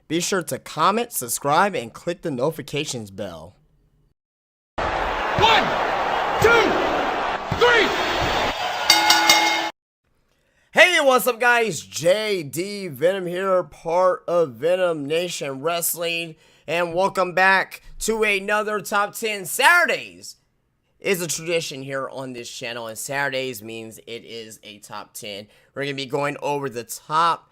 Be sure to comment, subscribe, and click the notifications bell. 1, 2, 3. Hey, what's up, guys? JD Venom here, part of Venom Nation Wrestling, and welcome back to another Top 10 Saturdays. Is a tradition here on this channel, and Saturdays means it is a top 10. We're going to be going over the top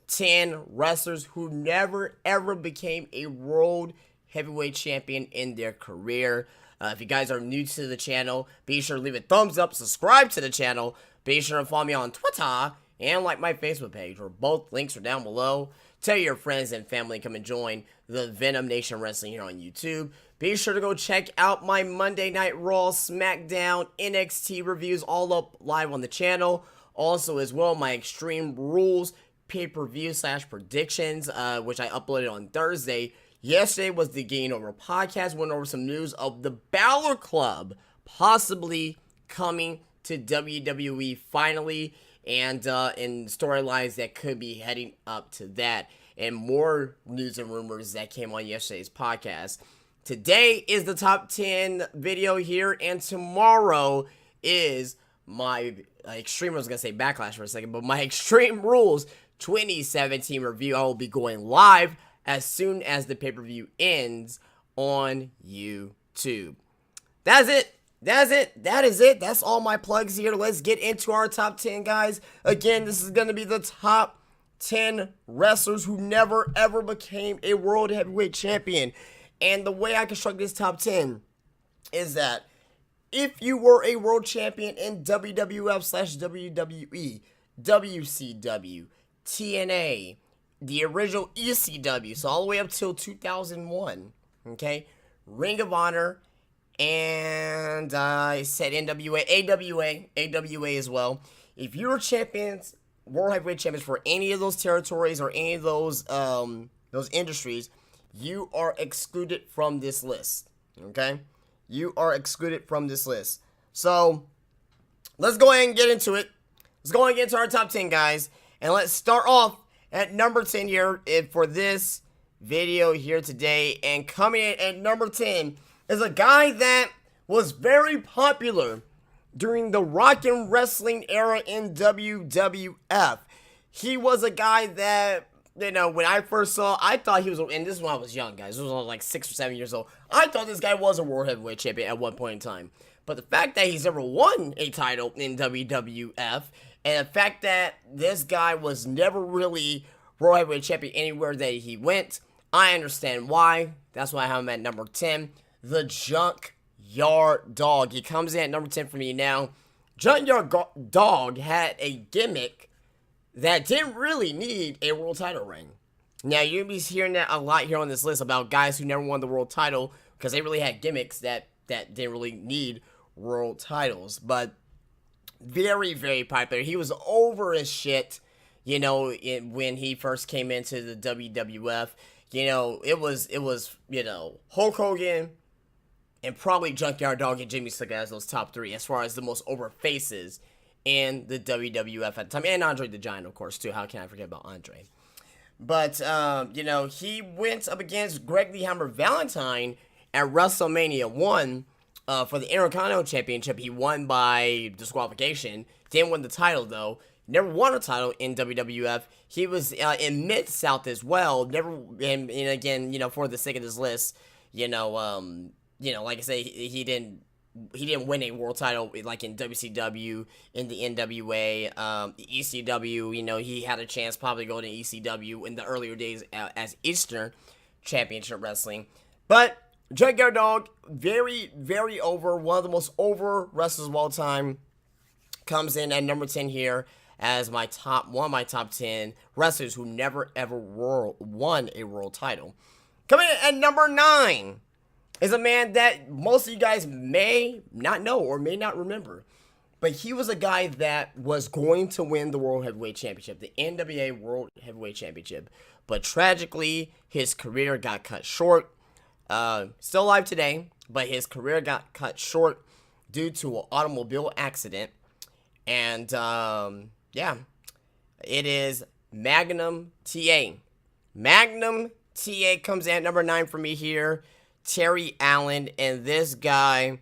10 wrestlers who never ever became a world heavyweight champion in their career. If you guys are new to the channel, be sure to leave a thumbs up, subscribe to the channel, be sure to follow me on Twitter, and like my Facebook page, where both links are down below. Tell your friends and family come and join the Venom Nation Wrestling here on YouTube. Be sure to go check out my Monday Night Raw, SmackDown, NXT reviews, all up live on the channel. Also, as well, my Extreme Rules pay-per-view / predictions, which I uploaded on Thursday. Yesterday was the Getting Over podcast. Went over some news of the Balor Club possibly coming to WWE finally, and in storylines that could be heading up to that, and more news and rumors that came on yesterday's podcast. Today is the top 10 video here, and tomorrow is my Extreme, I was going to say Backlash for a second, but my Extreme Rules 2017 review. I will be going live as soon as the pay-per-view ends on YouTube. That's it. That is it. That's all my plugs here. Let's get into our top 10, guys. Again, this is going to be the top 10 wrestlers who never ever became a world heavyweight champion. And the way I construct this top 10 is that if you were a world champion in WWF/WWE, WCW, TNA, the original ECW, so all the way up till 2001, okay, Ring of Honor, and I said NWA, AWA as well. If you were champions, world heavyweight champions for any of those territories or any of those industries, you are excluded from this list, okay? You are excluded from this list. So, let's go ahead and get into it. Let's go ahead and get into our top 10, guys. And let's start off at number 10 here for this video here today. And coming in at number 10 is a guy that was very popular during the rock and wrestling era in WWF. He was a guy that, you know, when I first saw, I thought he was, and this is when I was young, guys. This was when I was like 6 or 7 years old. I thought this guy was a world heavyweight champion at one point in time. But the fact that he's ever won a title in WWF, and the fact that this guy was never really world heavyweight champion anywhere that he went, I understand why. That's why I have him at number 10. The Junkyard Dog. He comes in at number 10 for me now. Junkyard Dog had a gimmick that didn't really need a world title reign. Now, you'll be hearing that a lot here on this list about guys who never won the world title because they really had gimmicks that didn't really need world titles. But very, very popular. He was over as shit, you know, when he first came into the WWF. You know, it was you know, Hulk Hogan and probably Junkyard Dog and Jimmy Snuka as those top 3 as far as the most over faces in the WWF at the time. And Andre the Giant, of course, too. How can I forget about Andre? But, you know, he went up against Greg the Hammer Valentine at WrestleMania 1 for the Intercontinental Championship. He won by disqualification. Didn't win the title, though. Never won a title in WWF. He was in Mid-South as well. Never, and again, you know, for the sake of this list, you know, like I say, he didn't win a world title like in WCW, in the NWA, ECW. You know, he had a chance probably going to ECW in the earlier days as Eastern Championship Wrestling. But Junkyard Dog, very, very over, one of the most over wrestlers of all time, comes in at number 10 here as one of my top 10 wrestlers who never ever won a world title. Coming in at number 9 is a man that most of you guys may not know or may not remember. But he was a guy that was going to win the World Heavyweight Championship, the NWA World Heavyweight Championship. But tragically, his career got cut short. Still alive today, but his career got cut short due to an automobile accident. And, yeah, it is Magnum TA. Magnum TA comes in at number 9 for me here. Terry Allen, and this guy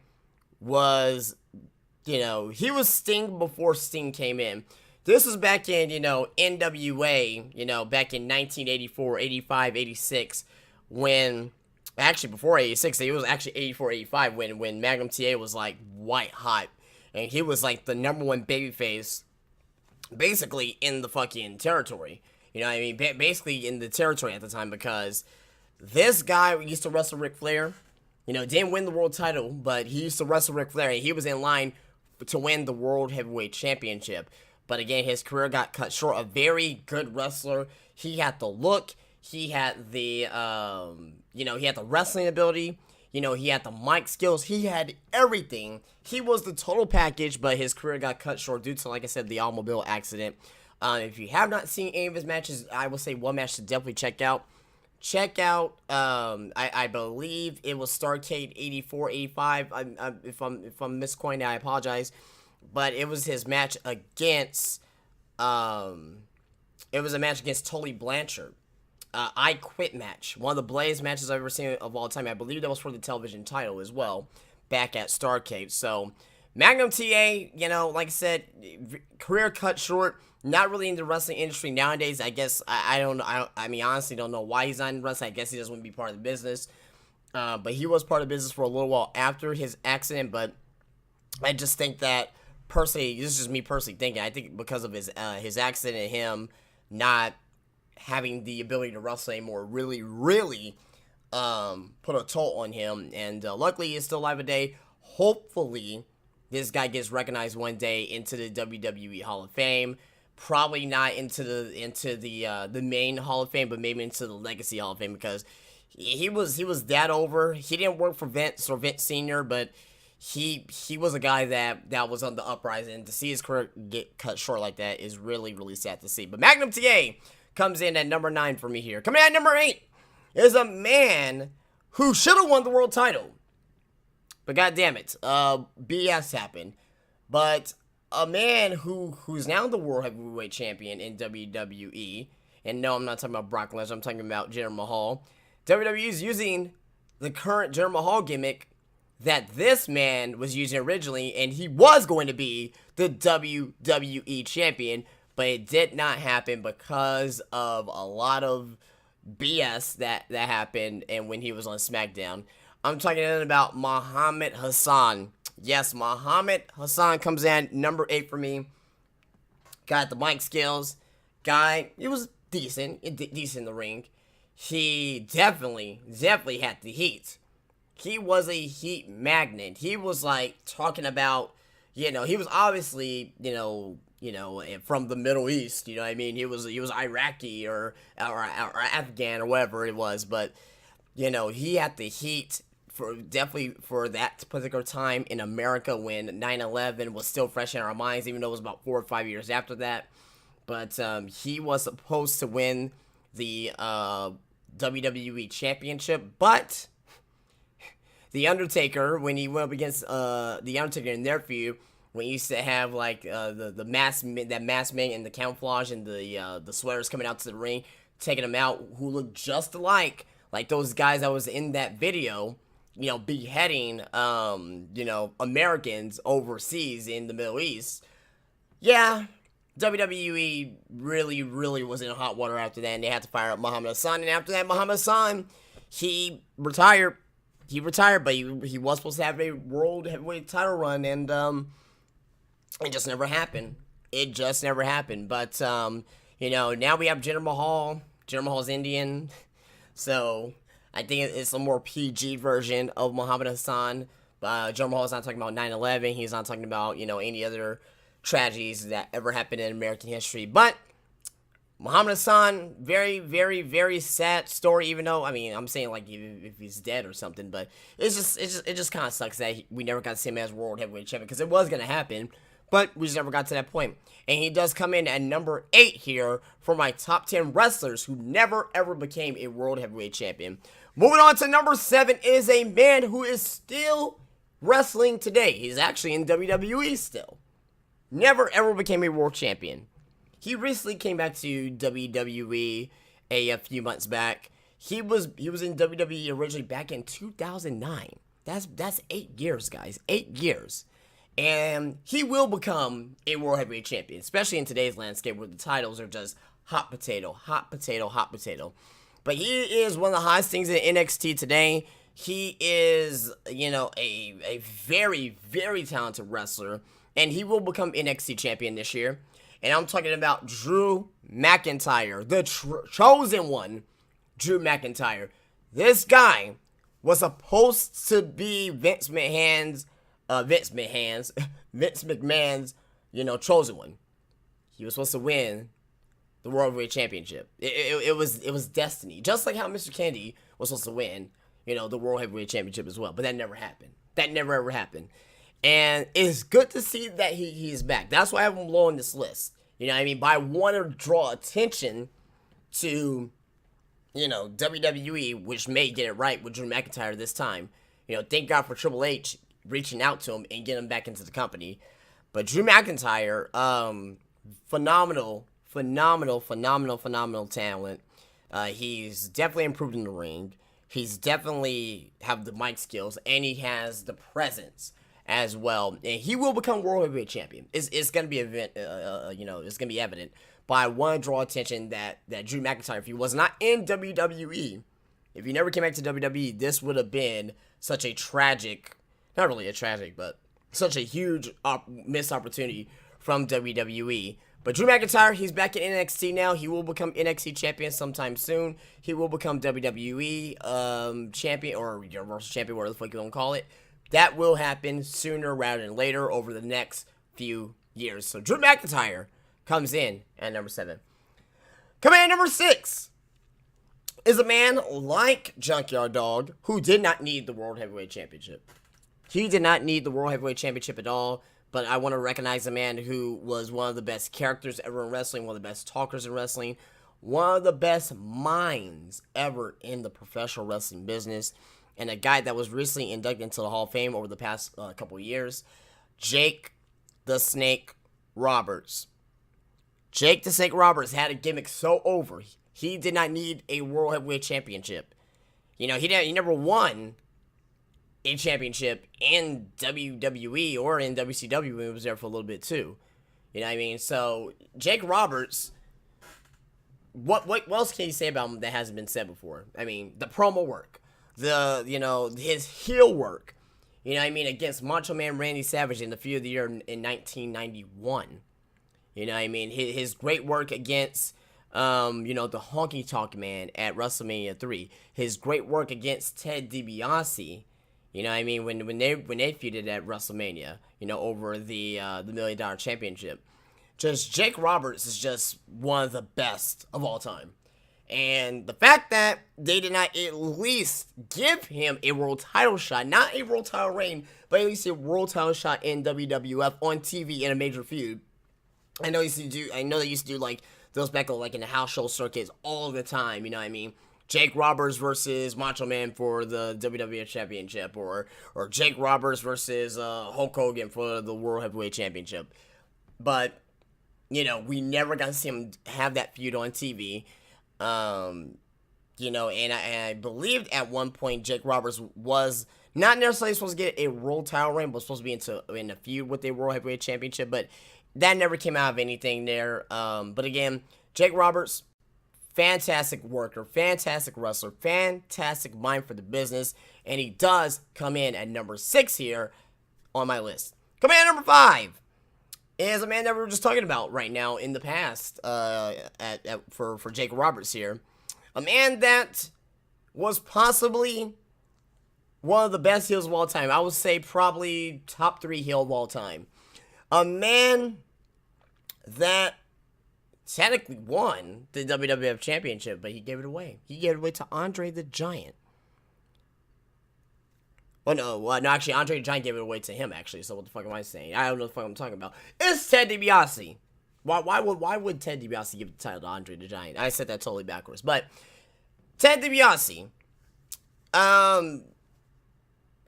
was, he was Sting before Sting came in. This was back in, NWA, back in 1984, 85, 86, when, actually before 86, it was actually 84, 85, when Magnum TA was, like, white hot, and he was, like, the number 1 babyface, basically, in the fucking territory. You know what I mean? Basically in the territory at the time, because this guy used to wrestle Ric Flair. Didn't win the world title, but he used to wrestle Ric Flair, and he was in line to win the World Heavyweight Championship. But again, his career got cut short. A very good wrestler. He had the look. He had the, he had the wrestling ability. He had the mic skills. He had everything. He was the total package, but his career got cut short due to, like I said, the automobile accident. If you have not seen any of his matches, I will say one match to definitely check out. I believe it was Starrcade 84, 85. If I'm misquoting, I apologize. But it was his match against, Tully Blanchard. I Quit match. One of the Blaze matches I've ever seen of all time. I believe that was for the television title as well, back at Starrcade. So, Magnum TA, like I said, career cut short. Not really in the wrestling industry nowadays. I guess, I don't know. I mean, honestly, don't know why he's not in wrestling. I guess he doesn't want to be part of the business. But he was part of the business for a little while after his accident. But I just think that, personally, this is just me personally thinking. I think because of his accident and him not having the ability to wrestle anymore really, really put a toll on him. And luckily, he's still alive today. Hopefully, this guy gets recognized one day into the WWE Hall of Fame. Probably not into the main Hall of Fame, but maybe into the Legacy Hall of Fame, because he was that over. He didn't work for Vince or Vince Sr., but he was a guy that was on the uprising. And to see his career get cut short like that is really, really sad to see. But Magnum TA comes in at number 9 for me here. Coming in at number 8 is a man who should have won the world title, but god damn it, BS happened. But a man who's now the World Heavyweight Champion in WWE, and no, I'm not talking about Brock Lesnar, I'm talking about Jinder Mahal. WWE is using the current Jinder Mahal gimmick that this man was using originally, and he was going to be the WWE Champion, but it did not happen because of a lot of BS that happened, and when he was on SmackDown. I'm talking about Muhammad Hassan. Yes, Muhammad Hassan comes in number 8 for me. Got the mic skills. Guy, it was decent in the ring. He definitely had the heat. He was a heat magnet. He was like talking about, he was obviously, from the Middle East, you know what I mean? He was Iraqi or Afghan or whatever it was, but he had the heat definitely for that particular time in America when 9/11 was still fresh in our minds, even though it was about 4 or 5 years after that. But he was supposed to win the WWE Championship, but The Undertaker, when he went up against The Undertaker in their feud, when he used to have like the mask man and the camouflage and the sweaters coming out to the ring, taking him out, who looked just alike like those guys that was in that video, beheading Americans overseas in the Middle East. Yeah, WWE really, really was in hot water after that, and they had to fire up Muhammad Hassan. And after that, Muhammad Hassan, he retired. But he was supposed to have a world heavyweight title run, and it just never happened. But now we have Jinder Mahal. Jinder Mahal's Indian, so I think it's a more PG version of Muhammad Hassan. Jinder Mahal's not talking about 9/11. He's not talking about any other tragedies that ever happened in American history. But Muhammad Hassan, very, very, very sad story. Even though, I'm saying like if he's dead or something, but it just kind of sucks that we never got to see him as World Heavyweight Champion, because it was gonna happen, but we just never got to that point. And he does come in at number 8 here for my top 10 wrestlers who never ever became a World Heavyweight Champion. Moving on to number 7 is a man who is still wrestling today. He's actually in WWE still. Never ever became a world champion. He recently came back to WWE a few months back. He was in WWE originally back in 2009. That's 8 years, guys. 8 years. And he will become a World Heavyweight Champion, especially in today's landscape where the titles are just hot potato, hot potato, hot potato. But he is one of the hottest things in NXT today. He is, a very, very talented wrestler. And he will become NXT champion this year. And I'm talking about Drew McIntyre, the chosen one, Drew McIntyre. This guy was supposed to be Vince McMahon's, chosen one. He was supposed to win the World Heavyweight Championship. It was destiny. Just like how Mr. Kennedy was supposed to win, the World Heavyweight Championship as well. But that never happened. That never ever happened. And it's good to see that he's back. That's why I have him low on this list. But I want to draw attention to, WWE, which may get it right with Drew McIntyre this time. Thank God for Triple H reaching out to him and getting him back into the company. But Drew McIntyre, phenomenal talent. He's definitely improved in the ring. He's definitely have the mic skills, and he has the presence as well. And he will become World Heavyweight Champion. It's going to be it's going to be evident. But I want to draw attention that Drew McIntyre, if he was not in WWE, if he never came back to WWE, this would have been such a tragic, not really a tragic, but such a huge missed opportunity from WWE. But Drew McIntyre, he's back in NXT now. He will become NXT champion sometime soon. He will become WWE champion, or Universal champion, whatever the fuck you want to call it. That will happen sooner rather than later over the next few years. So Drew McIntyre comes in at number 7. Coming in at number 6 is a man like Junkyard Dog who did not need the World Heavyweight Championship. He did not need the World Heavyweight Championship at all. But I want to recognize a man who was one of the best characters ever in wrestling, one of the best talkers in wrestling, one of the best minds ever in the professional wrestling business, and a guy that was recently inducted into the Hall of Fame over the past couple of years, Jake the Snake Roberts. Jake the Snake Roberts had a gimmick so over, he did not need a World Heavyweight Championship. He never won a championship in WWE or in WCW when he was there for a little bit too. So Jake Roberts, what else can you say about him that hasn't been said before? The promo work, his heel work, against Macho Man Randy Savage in the feud of the year in 1991. His great work against the Honky Tonk Man at WrestleMania 3. His great work against Ted DiBiase. When they feuded at WrestleMania, over the $1 Million Championship. Just Jake Roberts is just one of the best of all time. And the fact that they did not at least give him a world title shot, not a world title reign, but at least a world title shot in WWF on TV in a major feud. I know they used to do like those back like in the house show circuits all the time, Jake Roberts versus Macho Man for the WWF Championship, or Jake Roberts versus Hulk Hogan for the World Heavyweight Championship. But, we never got to see him have that feud on TV. And I believed at one point Jake Roberts was not necessarily supposed to get a world title reign, but supposed to be in a feud with a World Heavyweight Championship. But that never came out of anything there. But again, Jake Roberts, fantastic worker, fantastic wrestler, fantastic mind for the business, and he does come in at number 6 here on my list. Coming in at number 5 is a man that we were just talking about right now in the past for Jake Roberts here. A man that was possibly one of the best heels of all time. I would say probably top 3 heel of all time. A man that technically won the WWF Championship, but he gave it away. He gave it away to Andre the Giant. No, actually, Andre the Giant gave it away to him, actually, so what the fuck am I saying? I don't know what the fuck I'm talking about. It's Ted DiBiase. Why would Ted DiBiase give the title to Andre the Giant? I said that totally backwards, but Ted DiBiase,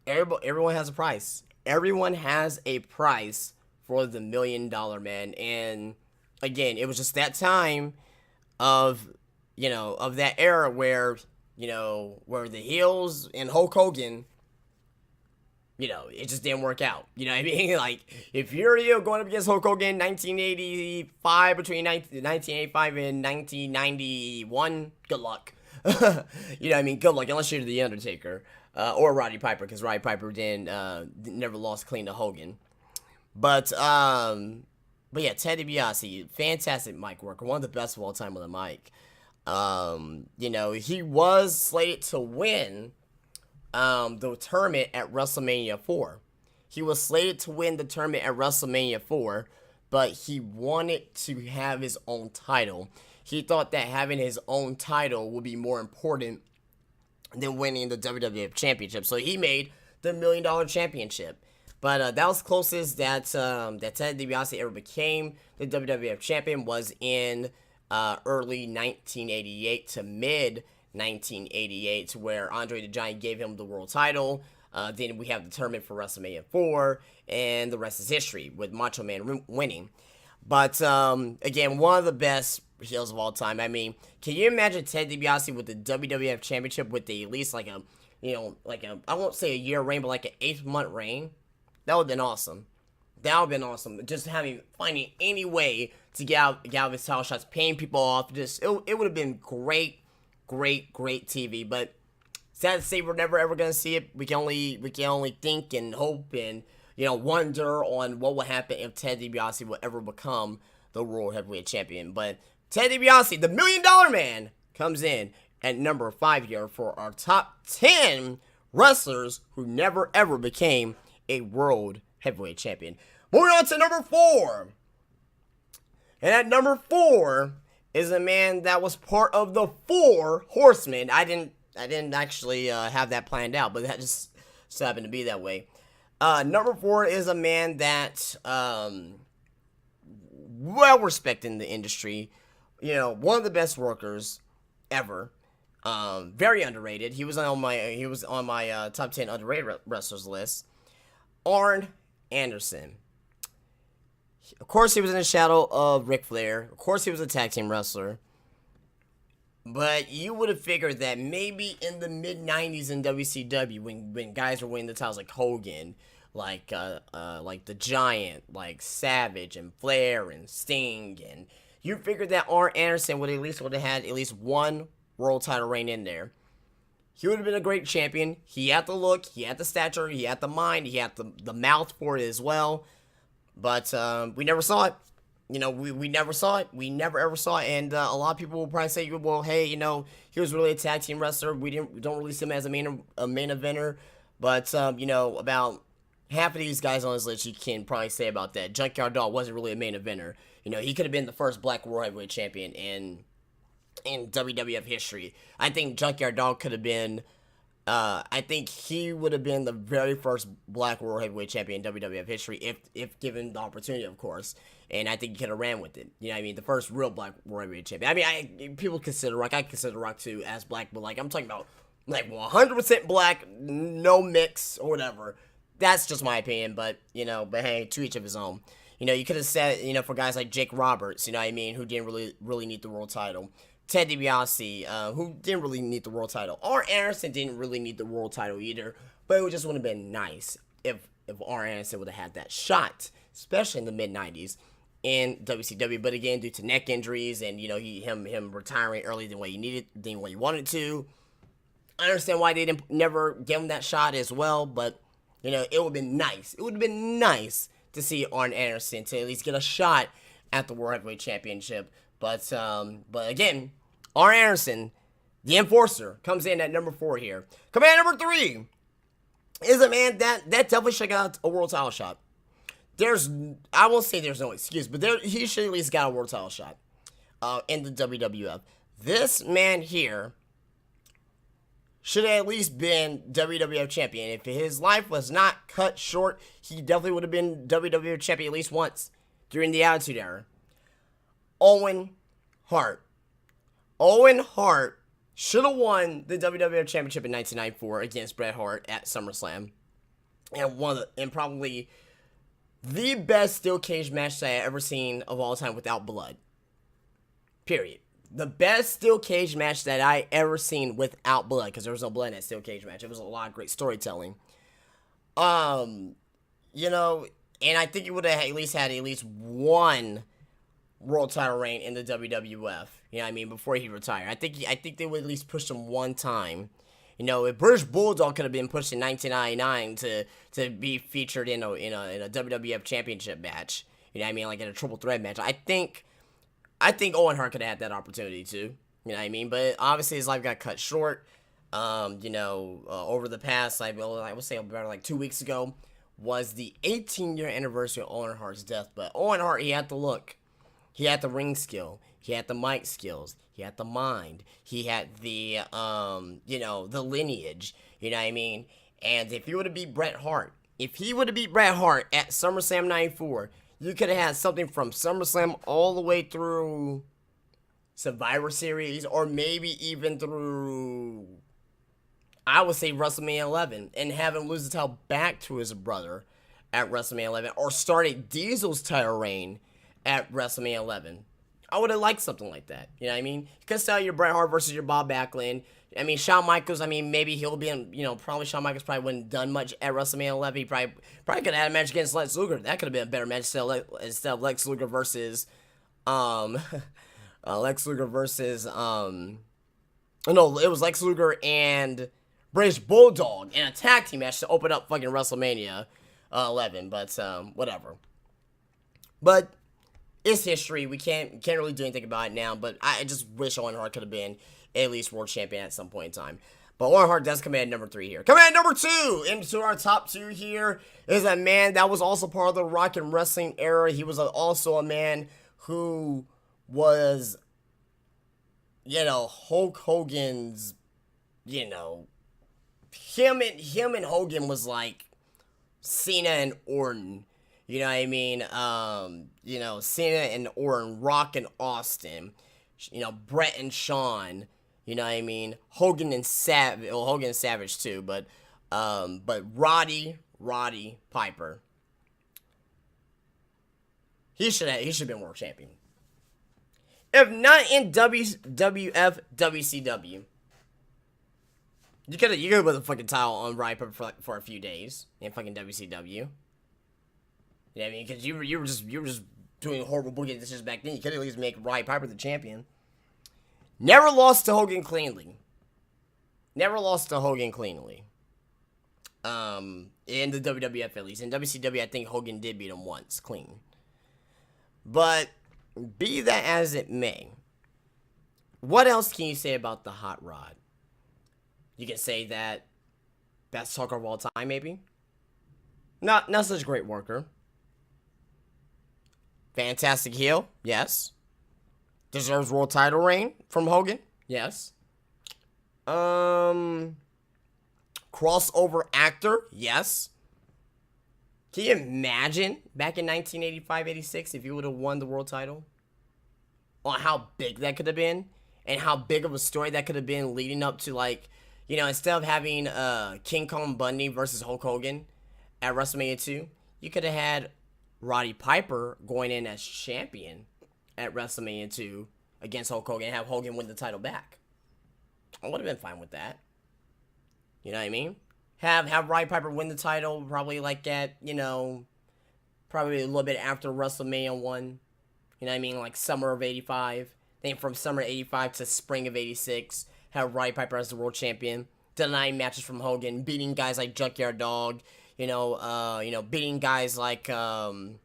everyone has a price. Everyone has a price for the $1 Million Man, and again, it was just that time of that era where where the heels and Hulk Hogan, it just didn't work out. You know what I mean? Like, if you're going up against Hulk Hogan 1985, between 1985 and 1991, good luck. You know what I mean? Good luck, unless you're The Undertaker. Or Roddy Piper, because Roddy Piper never lost clean to Hogan. But yeah, Ted DiBiase, fantastic mic worker, one of the best of all time with a mic. He was slated to win the tournament at WrestleMania 4. He was slated to win the tournament at WrestleMania 4, but he wanted to have his own title. He thought that having his own title would be more important than winning the WWF Championship. So he made the $1 Million Championship. But that was the closest that Ted DiBiase ever became the WWF Champion, was in early 1988 to mid 1988, where Andre the Giant gave him the world title. Then we have the tournament for WrestleMania 4, and the rest is history, with Macho Man winning. But again, one of the best heels of all time. I mean, can you imagine Ted DiBiase with the WWF Championship with at least I won't say a year reign, but like an 8-month reign? That would have been awesome. That would have been awesome. Just finding any way to get out of his title shots, paying people off. It would have been great TV. But sad to say, we're never ever gonna see it. We can only think and hope and wonder on what will happen if Ted DiBiase will ever become the World Heavyweight Champion. But Ted DiBiase, the $1 Million Man, comes in at number 5 here for our top 10 wrestlers who never ever became a World Heavyweight Champion. Moving on to number 4. And at number 4 is a man that was part of the 4 Horsemen. I didn't actually have that planned out, but that just so happened to be that way. Number 4 is a man that well respected in the industry. One of the best workers ever. Very underrated. He was on my top 10 underrated wrestlers list. Arn Anderson. Of course, he was in the shadow of Ric Flair. Of course, he was a tag team wrestler. But you would have figured that maybe in the mid-90s in WCW, when guys were winning the titles like Hogan, like the Giant, like Savage and Flair and Sting, and you figured that Arn Anderson would have had at least one world title reign in there. He would have been a great champion. He had the look, he had the stature, he had the mind, he had the mouth for it as well. But we never saw it. We never saw it. We never ever saw it. And a lot of people will probably say, well, hey, he was really a tag team wrestler. We don't release him as a main eventer. But about half of these guys on his list, you can probably say about that. Junkyard Dog wasn't really a main eventer. He could have been the first Black World Heavyweight Champion in WWF history. I think Junkyard Dog could have been. I think he would have been the very first Black World Heavyweight Champion in WWF history, if given the opportunity, of course. And I think he could have ran with it. The first real Black World Heavyweight Champion. People consider Rock. I consider Rock too as black, but I'm talking about 100% black, no mix or whatever. That's just my opinion, but hey, to each of his own. You could have said, for guys like Jake Roberts, who didn't really need the world title. Ted DiBiase, who didn't really need the world title. Arn Anderson didn't really need the world title either, but it just would have been nice if Arn Anderson would have had that shot, especially in the mid-90s in WCW. But again, due to neck injuries and, him retiring earlier than what he wanted to, I understand why they never give him that shot as well, but, it would have been nice. It would have been nice to see Arn Anderson to at least get a shot at the World Heavyweight Championship. But again, Arn Anderson, the Enforcer, comes in at number 4 here. Coming in at number 3 is a man that definitely should have got a world title shot. I won't say there's no excuse, but he should at least got a world title shot in the WWF. This man here should have at least been WWF champion. If his life was not cut short, he definitely would have been WWF champion at least once during the Attitude Era. Owen Hart. Owen Hart should have won the WWF Championship in 1994 against Bret Hart at SummerSlam, and probably the best steel cage match that I ever seen of all time without blood. Period. the best steel cage match that I ever seen without blood, because there was no blood in that steel cage match. It was a lot of great storytelling. You know, and I think he would have at least had at least one world title reign in the WWF. You know what I mean? Before he retired, I think they would at least push him one time. You know, if British Bulldog could have been pushed in 1999 to be featured in a WWF Championship match. You know what I mean? Like in a triple threat match. I think Owen Hart could have had that opportunity too. You know what I mean? But obviously his life got cut short. You know, over the past, I would say about like 2 weeks ago, was the 18-year anniversary of Owen Hart's death. But Owen Hart, he had the look. He had the ring skill. He had the mic skills. He had the mind. He had the, you know, the lineage. You know what I mean? And if he would have beat Bret Hart, at SummerSlam 94, you could have had something from SummerSlam all the way through Survivor Series, or maybe even through, I would say, WrestleMania 11, and have him lose the title back to his brother at WrestleMania 11, or started Diesel's title reign at WrestleMania 11. I would have liked something like that. You know what I mean? You could sell your Bret Hart versus your Bob Backlund. I mean, Shawn Michaels, I mean, maybe he'll be in, you know, probably Shawn Michaels probably wouldn't have done much at WrestleMania 11. He probably could have had a match against Lex Luger. That could have been a better match instead of Lex Luger versus, no, it was Lex Luger and British Bulldog in a tag team match to open up fucking WrestleMania 11. But, whatever. But it's history. We can't really do anything about it now, but I just wish Owen Hart could have been at least world champion at some point in time. But Owen Hart does come in at number 3 here. Coming at number 2 into our top 2 here is a man that was also part of the rock and wrestling era. He was also a man who was, you know, Hulk Hogan's, you know, him and Hogan was like Cena and Orton. You know what I mean? You know, Cena and Orton, Rock and Austin, you know, Brett and Shawn, you know what I mean? Hogan and Savage, well, Hogan and Savage too, but Roddy Piper, he should have been world champion. If not in WWF, WCW. You could put the fucking title on Roddy Piper for a few days in fucking WCW. You know what I mean? Because you were just doing horrible booking decisions back then. You could at least make Roddy Piper the champion. Never lost to Hogan cleanly. In the WWF at least. In WCW, I think Hogan did beat him once, clean. But be that as it may, what else can you say about the Hot Rod? You can say that best talker of all time, maybe. Not such a great worker. Fantastic heel, yes. Deserves world title reign from Hogan, yes. Crossover actor, yes. Can you imagine back in 1985-86 if you would have won the world title? On how big that could have been, and how big of a story that could have been leading up to, like, you know, instead of having King Kong Bundy versus Hulk Hogan at WrestleMania 2, you could have had Roddy Piper going in as champion at WrestleMania 2 against Hulk Hogan and have Hogan win the title back. I would have been fine with that. You know what I mean? Have Roddy Piper win the title probably like at, you know, probably a little bit after WrestleMania 1. You know what I mean? Like summer of 85. Then from summer of 85 to spring of 86, have Roddy Piper as the world champion. Denying matches from Hogan, beating guys like Junkyard Dog, you know, beating guys like, who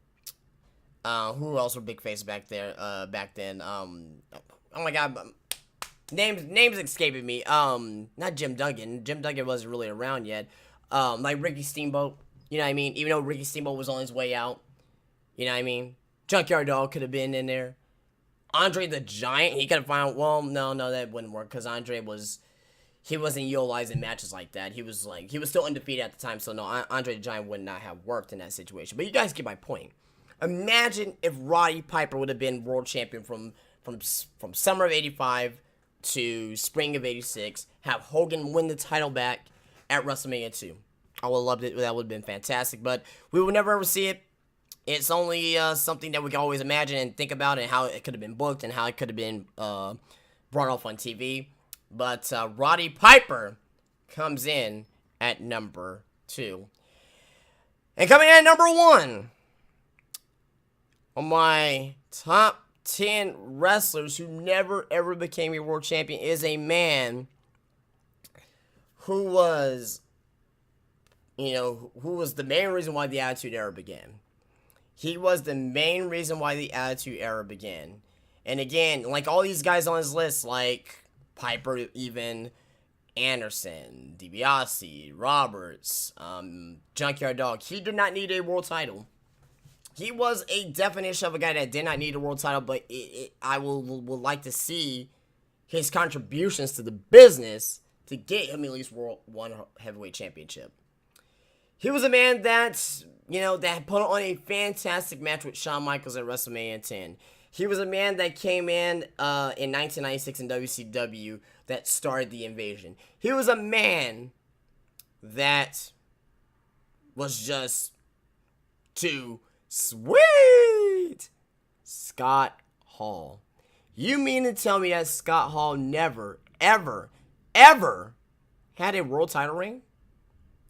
else were big faces back then? Oh my God, names escaping me. Not Jim Duggan. Jim Duggan wasn't really around yet. Like Ricky Steamboat. You know what I mean? Even though Ricky Steamboat was on his way out. You know what I mean? Junkyard Dog could have been in there. Andre the Giant, he could have found. Well, no, that wouldn't work because Andre he wasn't utilizing matches like that. He was still undefeated at the time, so no, Andre the Giant would not have worked in that situation. But you guys get my point. Imagine if Roddy Piper would have been world champion from summer of 85 to spring of 86, have Hogan win the title back at WrestleMania 2. I would have loved it. That would have been fantastic, but we will never ever see it. It's only something that we can always imagine and think about, and how it could have been booked and how it could have been brought off on TV. But Roddy Piper comes in at number 2. And coming in at number 1 on my top 10 wrestlers who never ever became a world champion is a man who was, who was the main reason why the Attitude Era began. He was the main reason why the Attitude Era began. And again, like all these guys on his list, like Piper, even Anderson, DiBiase, Roberts, Junkyard Dog, he did not need a world title. He was a definition of a guy that did not need a world title, but I would like to see his contributions to the business to get him at least World 1 Heavyweight Championship. He was a man that, that put on a fantastic match with Shawn Michaels at WrestleMania 10. He was a man that came in 1996 in WCW that started the invasion. He was a man that was just too sweet. Scott Hall. You mean to tell me that Scott Hall never, ever, ever had a world title reign?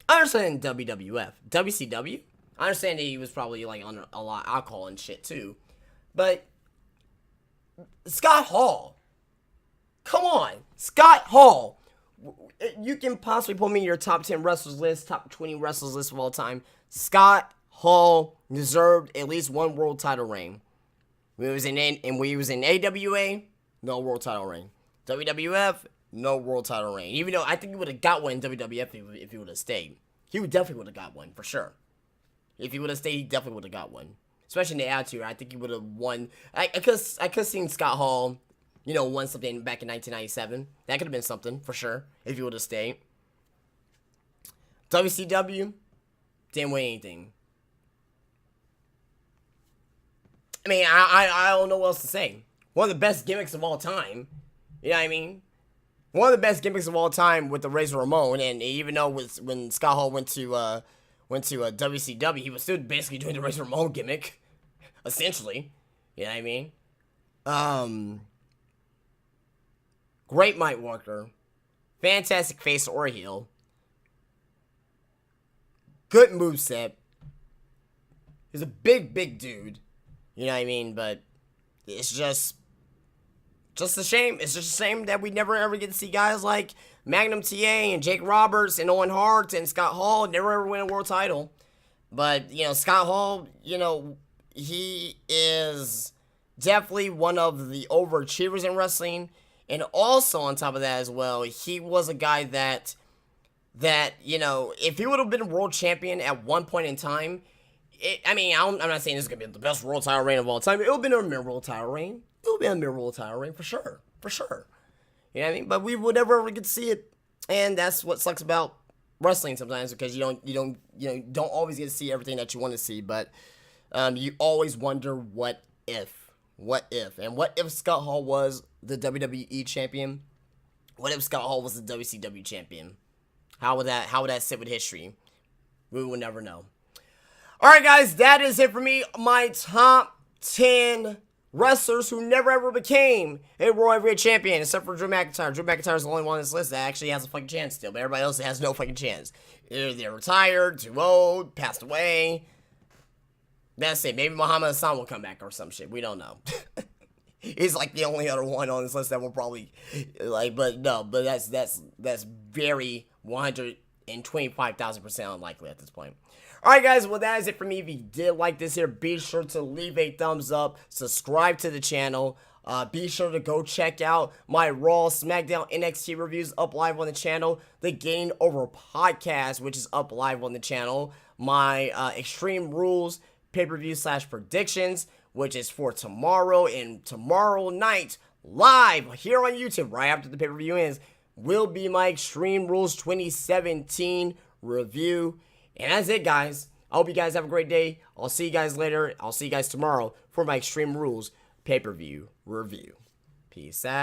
I understand WWF. WCW? I understand that he was probably like on a lot of alcohol and shit too. But Scott Hall. Come on. Scott Hall. You can possibly put me in your top 10 wrestlers list, top 20 wrestlers list of all time. Scott Hall deserved at least one world title reign. When he was in AWA, no world title reign. WWF, no world title reign. Even though I think he would have got one in WWF if he would have stayed. He definitely would have got one, for sure. If he would have stayed, he definitely would have got one. Especially in the Attitude, I think he would have won. I could have seen Scott Hall, won something back in 1997. That could have been something, for sure, if he would have stayed. WCW, didn't win anything. I mean, I don't know what else to say. One of the best gimmicks of all time. You know what I mean? One of the best gimmicks of all time with the Razor Ramon, and even though when Scott Hall went to WCW, he was still basically doing the Razor Ramon gimmick, essentially. You know what I mean? Great mic worker, fantastic face or heel, good moveset. He's a big dude. You know what I mean? But it's just a shame. It's just a shame that we never ever get to see guys like Magnum TA and Jake Roberts and Owen Hart and Scott Hall never ever win a world title. But, Scott Hall, he is definitely one of the overachievers in wrestling. And also on top of that as well, he was a guy that if he would have been world champion at one point in time, I'm not saying this is going to be the best world title reign of all time. It would have been a memorable title reign. It would be a memorable title reign for sure. For sure. You know what I mean? But we would never ever get to see it. And that's what sucks about wrestling sometimes, because you don't always get to see everything that you want to see. But you always wonder what if. What if? And what if Scott Hall was the WWE champion? What if Scott Hall was the WCW champion? How would that sit with history? We will never know. Alright guys, that is it for me. My top 10 wrestlers who never ever became a World Heavyweight Champion, except for Drew McIntyre. Drew McIntyre is the only one on this list that actually has a fucking chance still, but everybody else has no fucking chance. Either they're retired, too old, passed away. That's it. Maybe Muhammad Hassan will come back or some shit. We don't know. He's like the only other one on this list that will probably but that's very 125,000% unlikely at this point. Alright guys, well that is it for me. If you did like this here, be sure to leave a thumbs up, subscribe to the channel, be sure to go check out my Raw, SmackDown, NXT reviews up live on the channel, the Getting Over podcast, which is up live on the channel, my Extreme Rules pay-per-view / predictions, which is for tomorrow, and tomorrow night, live here on YouTube, right after the pay-per-view ends, will be my Extreme Rules 2017 review. And that's it, guys. I hope you guys have a great day. I'll see you guys later. I'll see you guys tomorrow for my Extreme Rules pay-per-view review. Peace out.